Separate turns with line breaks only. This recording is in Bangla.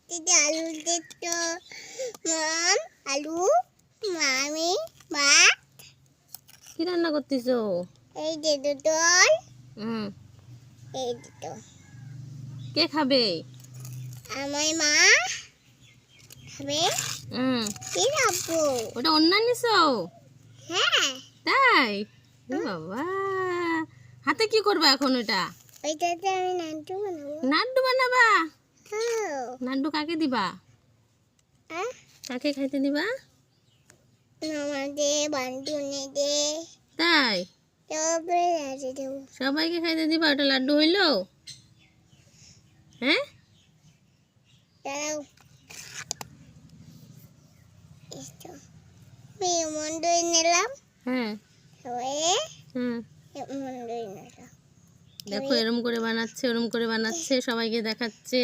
দিদি আলু দিত মম আলু মামি ভাত।
কি রান্না করতেছো?
এই যে দুধল এই দুটো।
কে খাবে?
আমার মা খাবে। কি খাবো?
ওটা অন্য নিছো?
হ্যাঁ।
তাই? এ বাবা, হাতে কি করবে এখন ওটা?
ওইটাতে আমি নাড়ু বানাবো।
নাড়ু বানাবা?
হ্যাঁ।
নাড়ু কাকে দিবা? কাকে খাইতে দিবা?
আমাদের বান্ধবী দে।
তাই?
তবে রাজে দেবো।
সবাইকে খাইতে দিবা? ওটা লাড্ডু হইলো? হ্যাঁ,
দাঁড়াও। মন্ডই নিলাম।
হ্যাঁ,
সবাই
হুম।
মন্ডই নিলাম।
দেখো এরম করে বানাচ্ছে, ওরম করে বানাচ্ছে, সবাইকে দেখাচ্ছে।